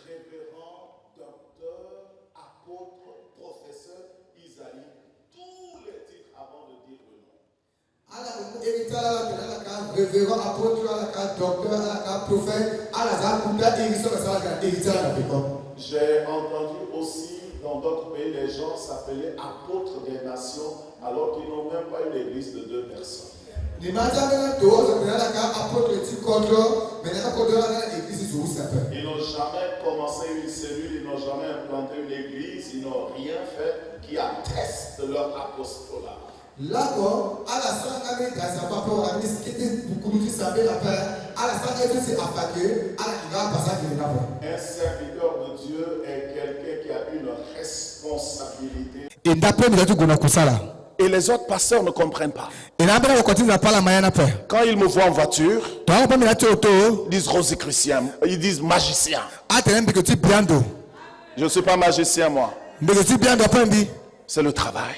Révérend, docteur, apôtre, professeur, Isaïe, tous les titres avant de dire le nom. Révérend, apôtre, docteur, prophète, j'ai entendu aussi dans d'autres pays les gens s'appeler apôtres des nations alors qu'ils n'ont même pas une église de 2 personnes. Ils n'ont jamais commencé une cellule, ils n'ont jamais implanté une église, ils n'ont rien fait qui atteste de leur apostolat. Un serviteur de Dieu est quelqu'un qui a une responsabilité. Et les autres pasteurs ne comprennent pas. Quand ils me voient en voiture, ils disent Rosicrucien, ils disent magicien. Je ne suis pas magicien moi. C'est le travail.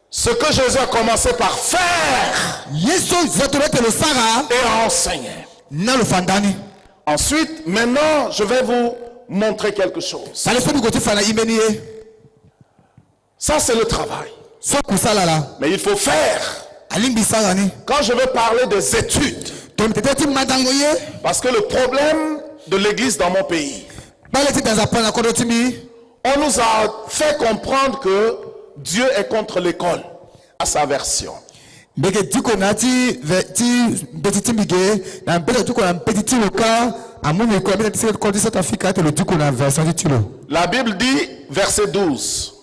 Ce que Jésus a commencé par faire et enseigner. Ensuite, maintenant, je vais vous montrer quelque chose. Ça, c'est le travail. Mais il faut faire. Quand je veux parler des études, parce que le problème de l'église dans mon pays, on nous a fait comprendre que Dieu est contre l'école, à sa version. La Bible dit, verset 12,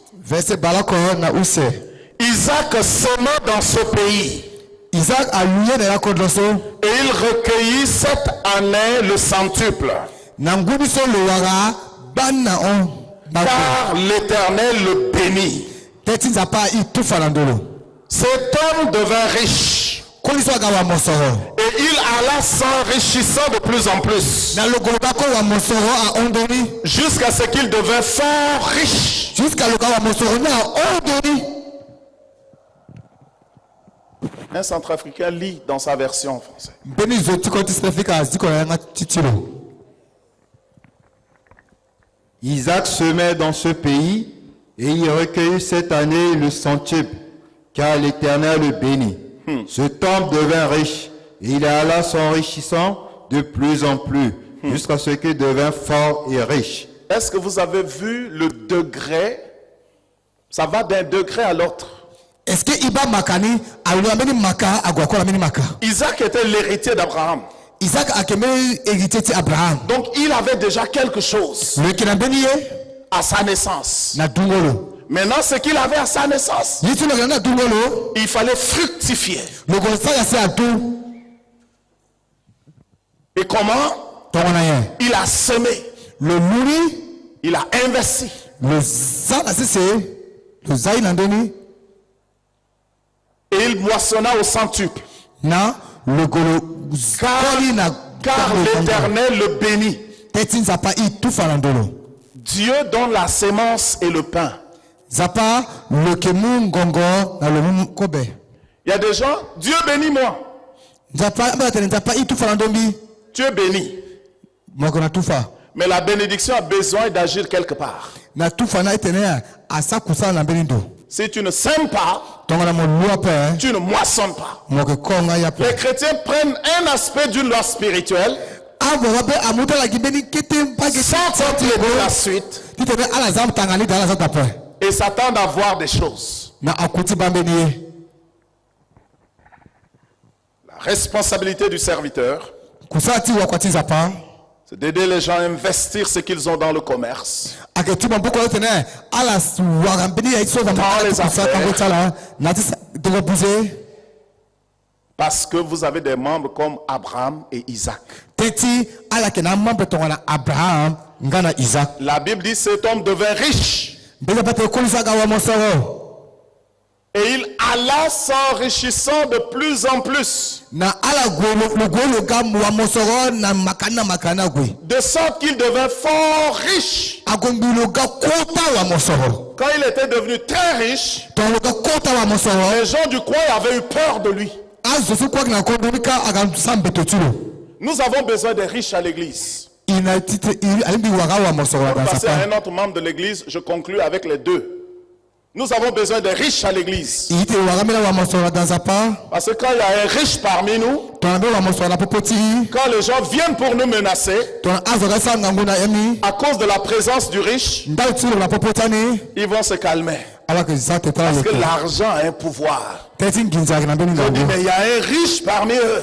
Isaac sema dans ce pays et il recueillit cette année le centuple. Car l'Éternel le bénit. Cet homme devint riche et il alla s'enrichissant de plus en plus jusqu'à ce qu'il devint fort riche. Un centrafricain lit dans sa version française. Isaac semait dans ce pays et il recueillit cette année le centuple, car l'Éternel le bénit. Cet homme devint riche et il alla s'enrichissant de plus en plus jusqu'à ce qu'il devint fort et riche. Est-ce que vous avez vu le degré? Ça va d'un degré à l'autre. Isaac était l'héritier d'Abraham. Donc il avait déjà quelque chose à sa naissance. Maintenant, ce qu'il avait à sa naissance, il fallait fructifier. Et comment? Il a semé. Il a investi. Et il moissonna au centuple. Car l'Éternel le bénit. Dieu donne la sémence et le pain. Il y a des gens, Dieu bénit moi. Tu es béni. Mais la bénédiction a besoin d'agir quelque part. Si tu ne sèmes pas, tu ne moissonnes pas. Les chrétiens prennent un aspect d'une loi spirituelle sans contrôler la suite et s'attendent à voir des choses. La La responsabilité du serviteur, c'est d'aider les gens à investir ce qu'ils ont dans le commerce, dans les affaires, parce que vous avez des membres comme Abraham et Isaac. La Bible dit cet homme devint riche et il alla s'enrichissant de plus en plus, de sorte qu'il devint fort riche. Quand il était devenu très riche, les gens du coin avaient eu peur de lui. Nous avons besoin des riches à l'église. Pour passer à un autre membre de l'église, je conclue avec les deux. Nous avons besoin des riches à l'église. Parce que quand il y a un riche parmi nous, quand les gens viennent pour nous menacer, à cause de la présence du riche, ils vont se calmer. Parce que l'argent a un pouvoir. Je dis, mais il y a un riche parmi eux.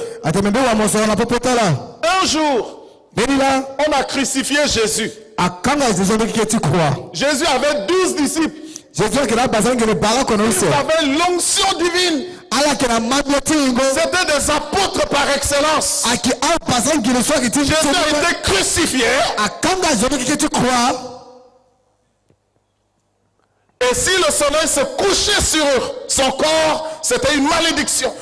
Un jour, on a crucifié Jésus. Jésus avait 12 disciples. Ils avaient l'onction divine. C'était des apôtres par excellence. Jésus a été crucifié. Et si le soleil se couchait sur son corps, c'était une malédiction.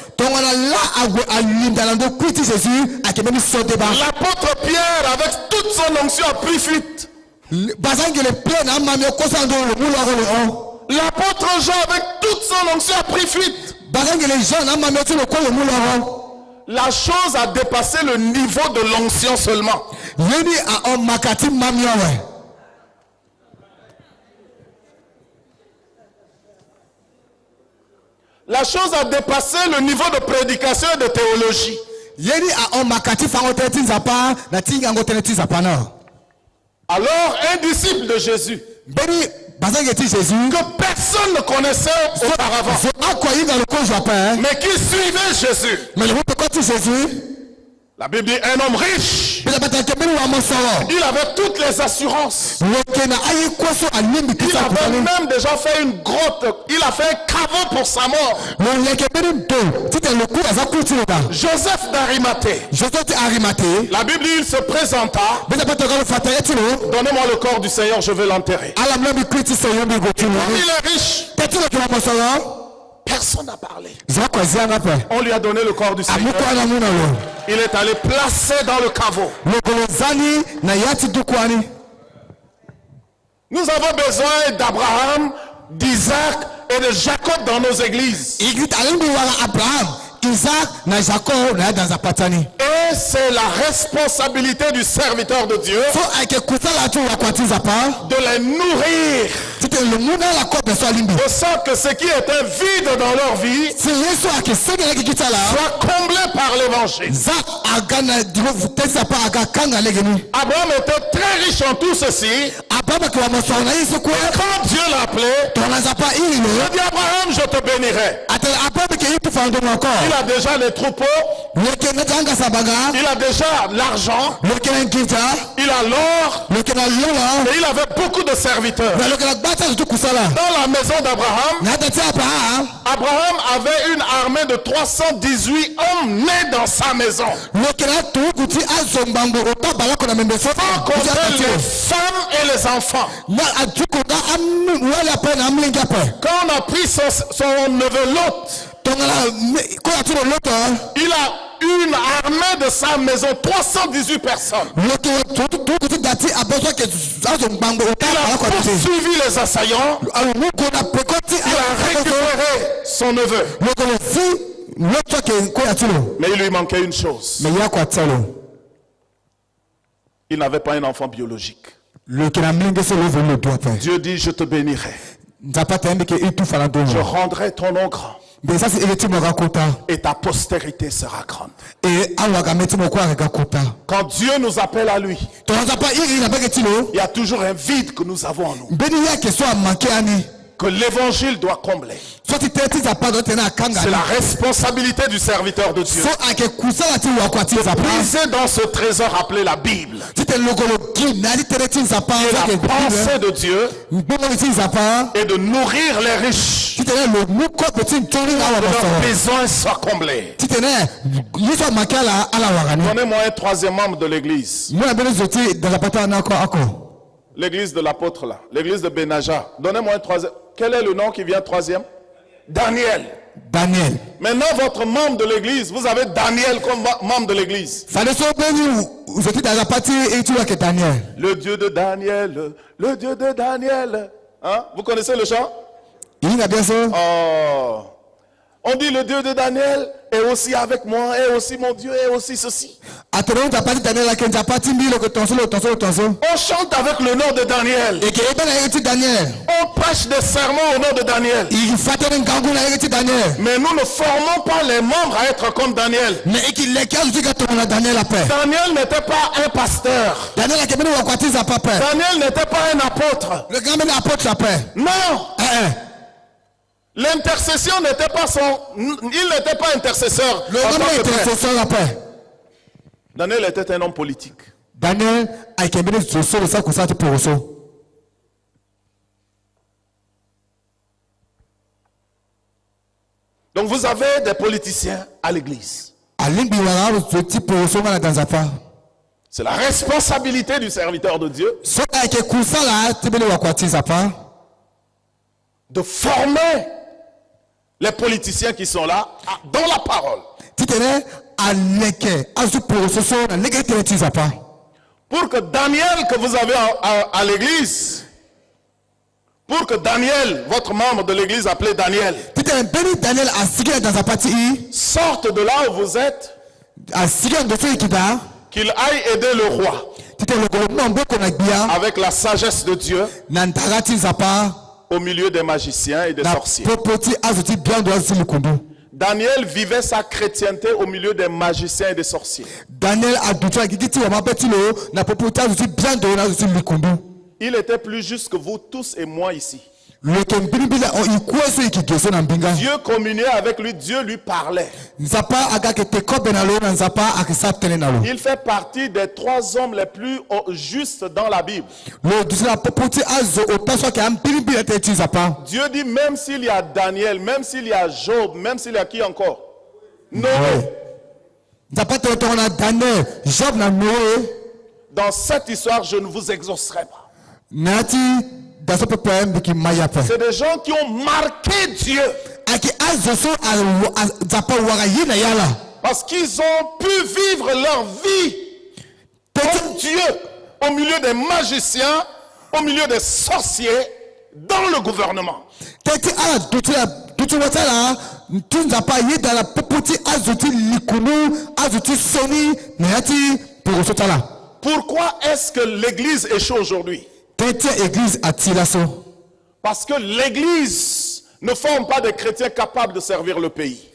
L'apôtre Pierre, avec toute son onction, a pris fuite. L'apôtre Jean, avec toute son onction, a pris fuite. La chose a dépassé le niveau de l'onction seulement. La chose a dépassé le niveau de prédication et de théologie. Alors, un disciple de Jésus, que personne ne connaissait auparavant, mais qui suivait Jésus. La Bible dit un homme riche. Il avait toutes les assurances. Il avait même déjà fait une grotte. Il a fait un caveau pour sa mort. Joseph d'Arimathée. La Bible dit il se présenta. Donnez-moi le corps du Seigneur, je vais l'enterrer. Comme il est riche, personne n'a parlé. On lui a donné le corps du Seigneur. Il est allé placer dans le caveau. Nous avons besoin d'Abraham, d'Isaac et de Jacob dans nos églises. Et c'est la responsabilité du serviteur de Dieu de les nourrir, de sorte que ce qui était vide dans leur vie soit comblé par l'évangile. Abraham était très riche en tout ceci. Quand Dieu l'a appelé, il a dit Abraham, je te bénirai. Il a déjà les troupeaux, il a déjà l'argent, il a l'or, et il avait beaucoup de serviteurs. Dans la maison d'Abraham, Abraham avait une armée de 318 hommes nés dans sa maison. Sans compter les femmes et les enfants. Quand on a pris son neveu Lot, il a une armée de sa maison, 318 personnes. Il a poursuivi les assaillants. Il a récupéré son neveu. Mais il lui manquait une chose. Il n'avait pas un enfant biologique. Dieu dit, je te bénirai. Je rendrai ton nom grand. Et ta postérité sera grande. Quand Dieu nous appelle à lui, il y a toujours un vide que nous avons en nous. que l'évangile doit combler. C'est la responsabilité du serviteur de Dieu. Puiser dans ce trésor appelé la Bible. Et la pensée de Dieu et de nourrir les riches. Que leurs besoins soient comblés. Donnez-moi un troisième membre de l'église. L'église de l'apôtre là. L'église de Benaja. Donnez-moi un troisième. Quel est le nom qui vient troisième? Daniel. Daniel. Maintenant, votre membre de l'église, vous avez Daniel comme membre de l'église. Le Dieu de Daniel, le Dieu de Daniel. Hein? Vous connaissez le chant? Oh. On dit le Dieu de Daniel est aussi avec moi, est aussi mon Dieu, est aussi ceci. On chante avec le nom de Daniel. On prêche des sermons au nom de Daniel. Mais nous ne formons pas les membres à être comme Daniel. Daniel n'était pas un pasteur. Daniel n'était pas un apôtre. Non. L'intercession n'était pas il n'était pas intercesseur. Daniel était un homme politique. Donc vous avez des politiciens à l'église. C'est la responsabilité du serviteur de Dieu de former les politiciens qui sont là dans la parole. Pour que Daniel que vous avez à l'église, pour que Daniel, votre membre de l'église appelé Daniel, sorte de là où vous êtes, qu'il aille aider le roi avec la sagesse de Dieu au milieu des magiciens et des sorciers. Daniel vivait sa chrétienté au milieu des magiciens et des sorciers. Il était plus juste que vous tous et moi ici. Dieu communiait avec lui, Dieu lui parlait. Il fait partie des 3 hommes les plus justes dans la Bible. Dieu dit même s'il y a Daniel, même s'il y a Job, même s'il y a qui encore? Noé. Dans cette histoire, je ne vous exaucerai pas. C'est des gens qui ont marqué Dieu. Parce qu'ils ont pu vivre leur vie comme Dieu au milieu des magiciens, au milieu des sorciers, dans le gouvernement. Pourquoi est-ce que l'église échoue aujourd'hui? Parce que l'église ne forme pas de chrétiens capables de servir le pays.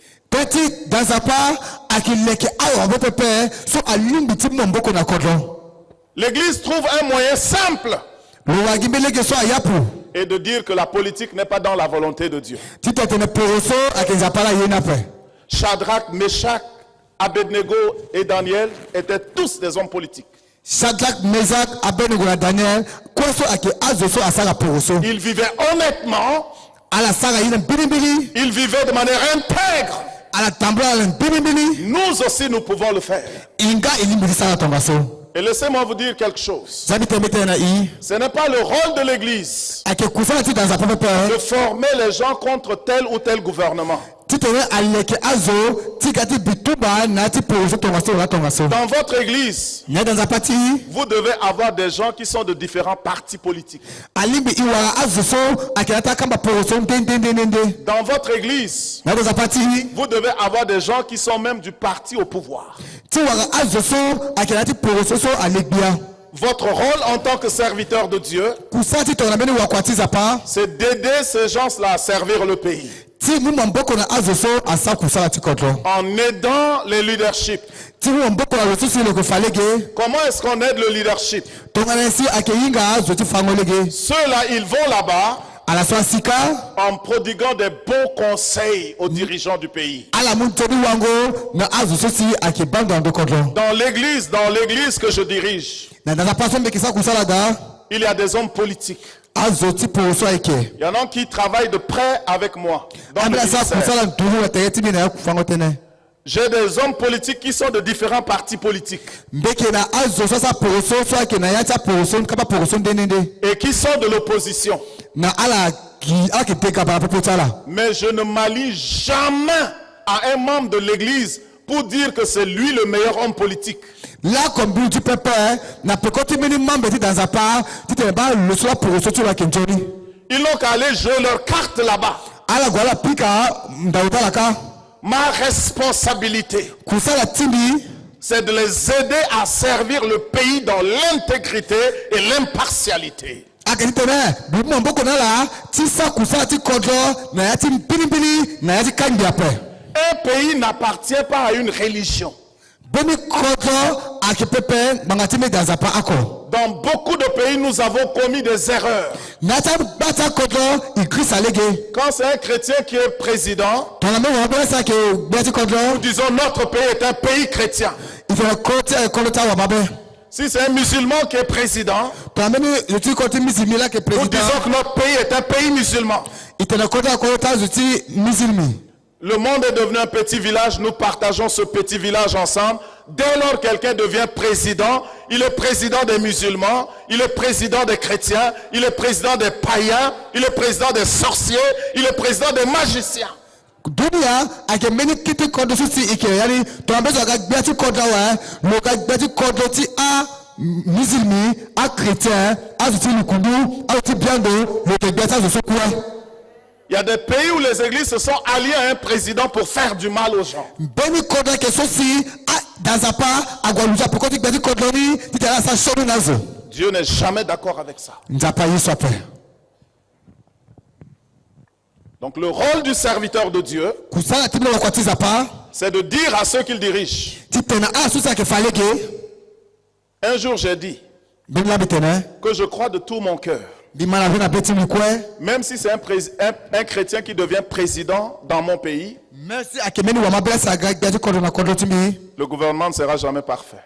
L'église trouve un moyen simple et de dire que la politique n'est pas dans la volonté de Dieu. Shadrach, Meshach, Abednego et Daniel étaient tous des hommes politiques. Ils vivaient honnêtement. Ils vivaient de manière intègre. Nous aussi nous pouvons le faire. Et laissez-moi vous dire quelque chose. Ce n'est pas le rôle de l'église de former les gens contre tel ou tel gouvernement. Dans votre église, vous devez avoir des gens qui sont de différents partis politiques. Dans votre église, vous devez avoir des gens qui sont même du parti au pouvoir. Votre rôle en tant que serviteur de Dieu, c'est d'aider ces gens-là à servir le pays. En aidant les leaderships. Comment est-ce qu'on aide le leadership? Ceux-là, ils vont là-bas. en prodiguant des bons conseils aux dirigeants du pays. Dans l'église que je dirige, il y a des hommes politiques. Il y en a qui travaillent de près avec moi. Dans le ministère. J'ai des hommes politiques qui sont de différents partis politiques. Et qui sont de l'opposition. Mais je ne m'allie jamais à un membre de l'église pour dire que c'est lui le meilleur homme politique. Là, comme tu peux pas, ils n'ont qu'à aller jouer leur carte là-bas. Ma responsabilité, c'est de les aider à servir le pays dans l'intégrité et l'impartialité. Un pays n'appartient pas à une religion. Dans beaucoup de pays, nous avons commis des erreurs. Quand c'est un chrétien qui est président, nous disons notre pays est un pays chrétien. Si c'est un musulman qui est président, nous disons que notre pays est un pays musulman. Le monde est devenu un petit village, nous partageons ce petit village ensemble. Dès lors que quelqu'un devient président, il est président des musulmans, il est président des chrétiens, il est président des païens, il est président des sorciers, il est président des magiciens. Il y a des pays où les églises se sont alliées à un président pour faire du mal aux gens. Dieu n'est jamais d'accord avec ça. Donc le rôle du serviteur de Dieu, c'est de dire à ceux qu'il dirige. Un jour j'ai dit que je crois de tout mon cœur, même si c'est un chrétien qui devient président dans mon pays, le gouvernement ne sera jamais parfait.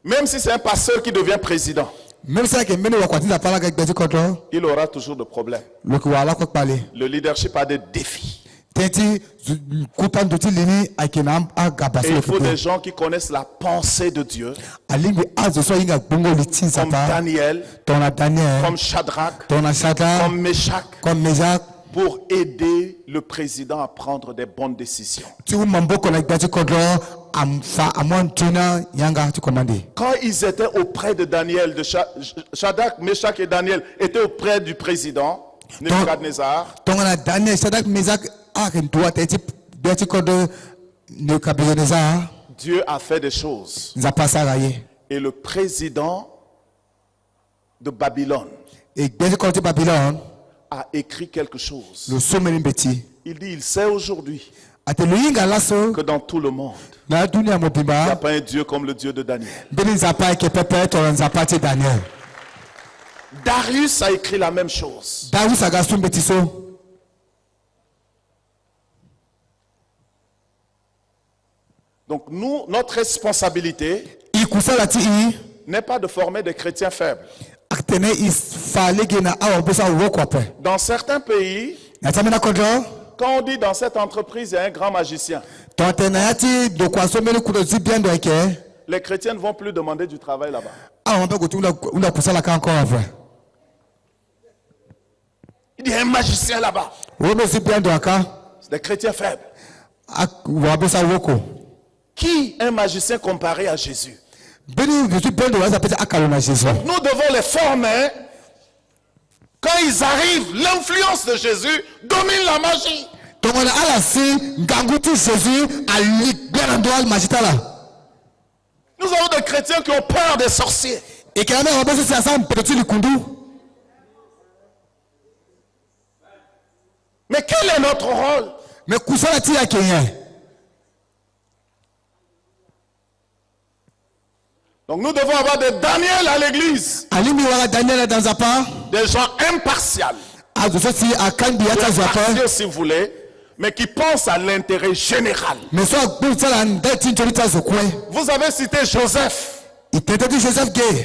Même si c'est un pasteur qui devient président, il aura toujours de problèmes. Le leadership a des défis. Et il faut des gens qui connaissent la pensée de Dieu, comme Daniel, comme Shadrach, comme Meshach, pour aider le président à prendre des bonnes décisions. Quand ils étaient auprès de Daniel, Shadrach, Meshach et Daniel étaient auprès du président Nebuchadnezzar, Dieu a fait des choses. Et le président de Babylone a écrit quelque chose. Il dit, il sait aujourd'hui que dans tout le monde, il n'y a pas un Dieu comme le Dieu de Daniel. Darius a écrit la même chose. Donc nous, notre responsabilité n'est pas de former des chrétiens faibles. Dans certains pays, quand on dit dans cette entreprise, il y a un grand magicien, les chrétiens ne vont plus demander du travail là-bas. Il y a un magicien là-bas. C'est des chrétiens faibles. Qui est un magicien comparé à Jésus? Nous devons les former. Quand ils arrivent, l'influence de Jésus domine la magie. Nous avons des chrétiens qui ont peur des sorciers. Mais quel est notre rôle? Donc Donc nous devons avoir des Daniel à l'église. Des gens impartiaux. Impartiaux si vous voulez, mais qui pensent à l'intérêt général. Vous avez cité Joseph.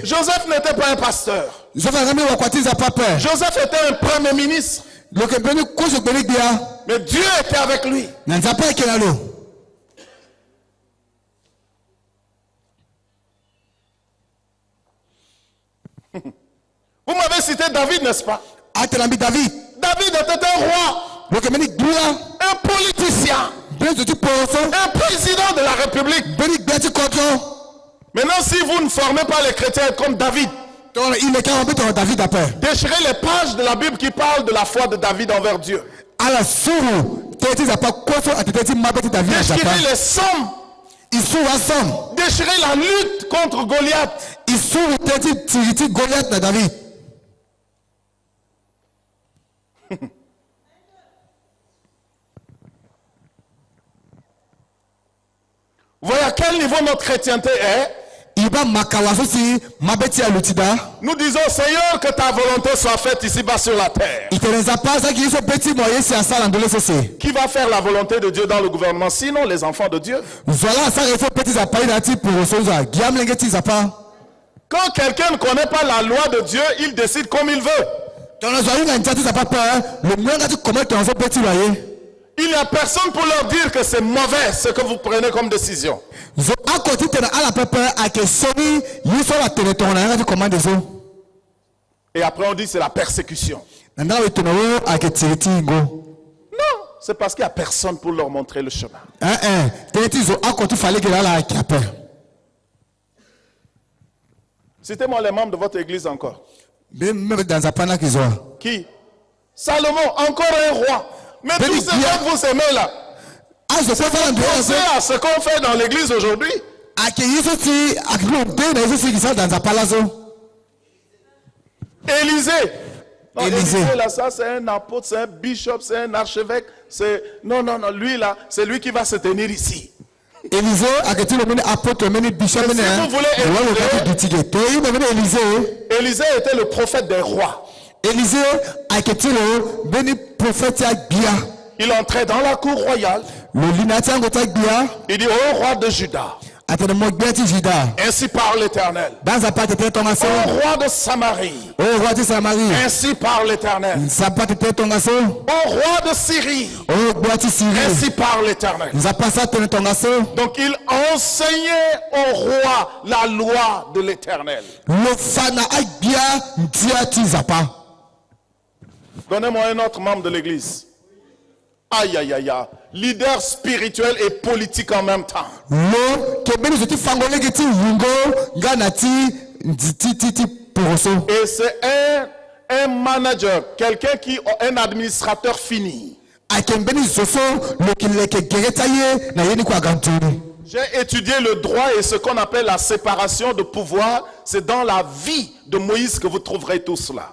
Joseph n'était pas un pasteur. Joseph était un premier ministre. Mais Dieu était avec lui. Vous m'avez cité David, n'est-ce pas? David était un roi, un politicien, un président de la République. Maintenant, si vous ne formez pas les chrétiens comme David, déchirez les pages de la Bible qui parlent de la foi de David envers Dieu. Déchirez les sommes. Déchirez la lutte contre Goliath. Vous voyez à quel niveau notre chrétienté est? Nous disons, Seigneur, que ta volonté soit faite ici-bas sur la terre. Qui va faire la volonté de Dieu dans le gouvernement, sinon les enfants de Dieu? Quand quelqu'un ne connaît pas la loi de Dieu, il décide comme il veut. Il n'y a personne pour leur dire que c'est mauvais ce que vous prenez comme décision. Et après on dit c'est la persécution. Non, c'est parce qu'il n'y a personne pour leur montrer le chemin. Citez-moi les membres de votre église encore. Qui? Salomon, encore un roi. Mais tous ces gens que vous aimez là, pensez à ce qu'on fait dans l'église aujourd'hui. Élisée. Élisée là, ça c'est un apôtre, c'est un bishop, c'est un archevêque. Non, lui là, c'est lui qui va se tenir ici. Élisée, Élisée était le prophète des rois. Il entrait dans la cour royale. Il dit au roi de Juda, ainsi parle l'Éternel. Au roi de Samarie, ainsi parle l'Éternel. Au roi de Syrie, ainsi parle l'Éternel. Donc il enseignait au roi la loi de l'Éternel. Donnez-moi un autre membre de l'église. Aïe, aïe, aïe, aïe. Leader spirituel et politique en même temps. Et c'est un manager, un administrateur fini. J'ai étudié le droit et ce qu'on appelle la séparation de pouvoir. C'est dans la vie de Moïse que vous trouverez tout cela.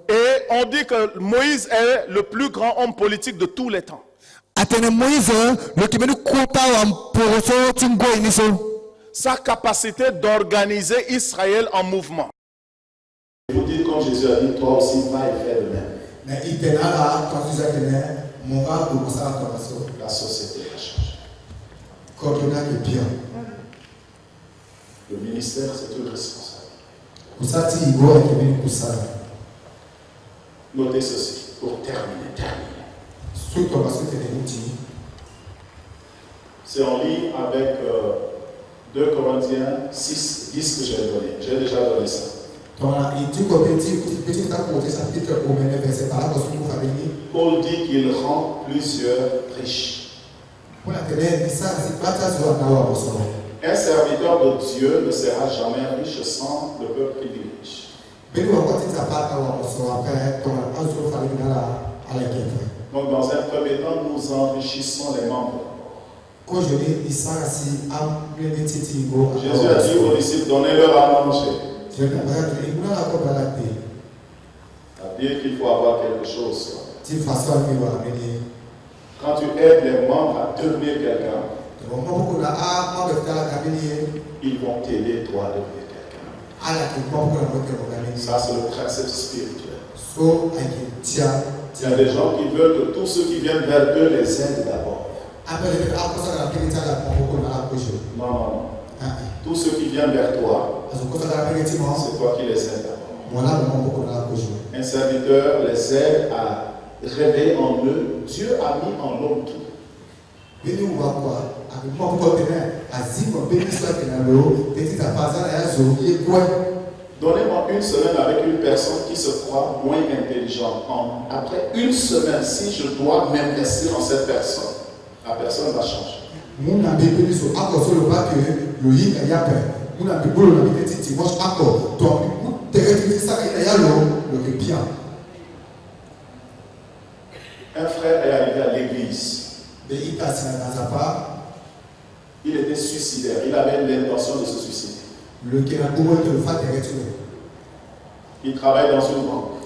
Et on dit que Moïse est le plus grand homme politique de tous les temps. Sa capacité d'organiser Israël en mouvement. Vous dites comme Jésus a dit, toi aussi va et fais de même. Mais il était là, quand vous êtes là, mon gars, la société va changer. Le ministère, c'est une responsabilité. Notez ceci pour terminer. C'est en ligne avec 2 Corinthiens 6, 10 que j'ai donné. J'ai déjà donné ça. Paul dit qu'il rend plusieurs riches. Un serviteur de Dieu ne sera jamais riche sans le peuple qu'il dirige. Donc dans un premier temps, nous enrichissons les membres. Jésus a dit aux disciples, donnez-leur à manger. Ça veut dire qu'il faut avoir quelque chose. Quand tu aides les membres à devenir quelqu'un, ils vont t'aider toi à devenir quelqu'un. Ça, c'est le principe spirituel. Il y a des gens qui veulent que tous ceux qui viennent vers eux les aident d'abord. Non, non, non. Tous ceux qui viennent vers toi, c'est toi qui les aides d'abord. Un serviteur les aide à réveiller en eux. Dieu a mis en l'homme tout. Donnez-moi une semaine avec une personne qui se croit moins intelligente. Après une semaine, si je dois m'investir en cette personne, la personne va changer. Un frère est arrivé à l'église. Il était suicidaire. Il avait l'intention de se suicider. Il travaille dans une banque.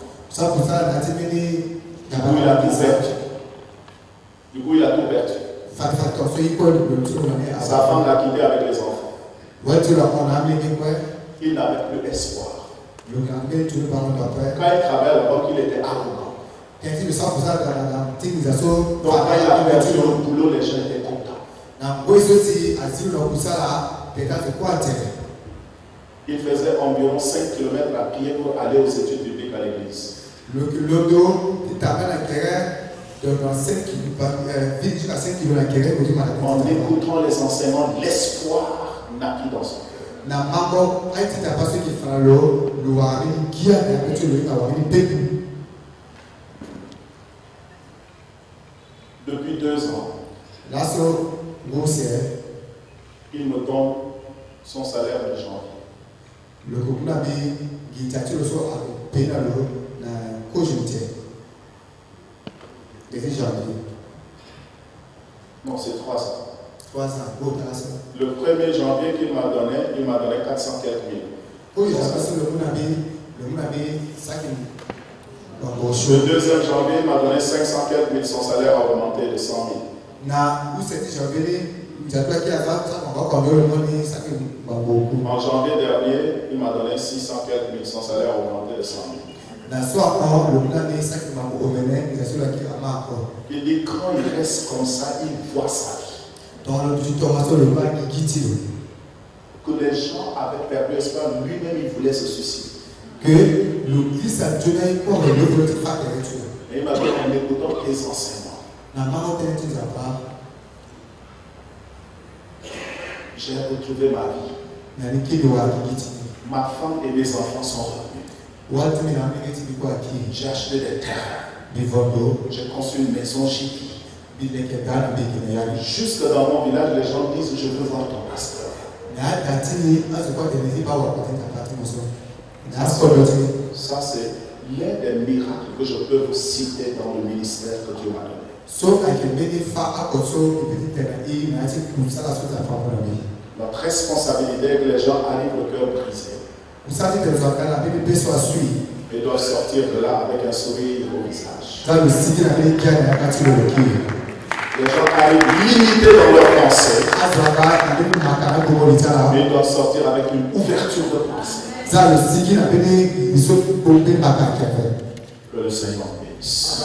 Du coup, il a tout perdu. Sa femme l'a quitté avec les enfants. Il n'avait plus espoir. Quand il travaillait à la banque, il était arrogant. Donc quand il a perdu le boulot, les gens étaient contents. Il faisait environ 5 km à pied pour aller aux études bibliques à l'église. En écoutant les enseignements, l'espoir naquit dans son cœur. Depuis 2 ans, il me donne son salaire de janvier. Non, c'est 3 ans. Le 1er janvier qu'il m'a donné, il m'a donné 400 quelques mille. Le 2e janvier, il m'a donné 500 quelques mille. Son salaire a augmenté de 100 000. En janvier dernier, il m'a donné 600 quelques mille. Son salaire a augmenté de 100 000. Il dit quand il reste comme ça, il voit sa vie. Que les gens avaient perdu espoir, lui-même il voulait se suicider. Et il m'a dit en écoutant tes enseignements, j'ai retrouvé ma vie. Ma femme et mes enfants sont revenus. J'ai acheté des terres. J'ai construit une maison, j'y vis. Jusque dans mon village, les gens disent je veux voir ton pasteur. Ça, c'est l'un des miracles que je peux vous citer dans le ministère que Dieu m'a donné. Notre responsabilité est que les gens arrivent le cœur brisé. Ils doivent sortir de là avec un sourire au visage. Les gens arrivent limités dans leur pensée. Mais ils doivent sortir avec une ouverture de pensée. Que le Seigneur bénisse.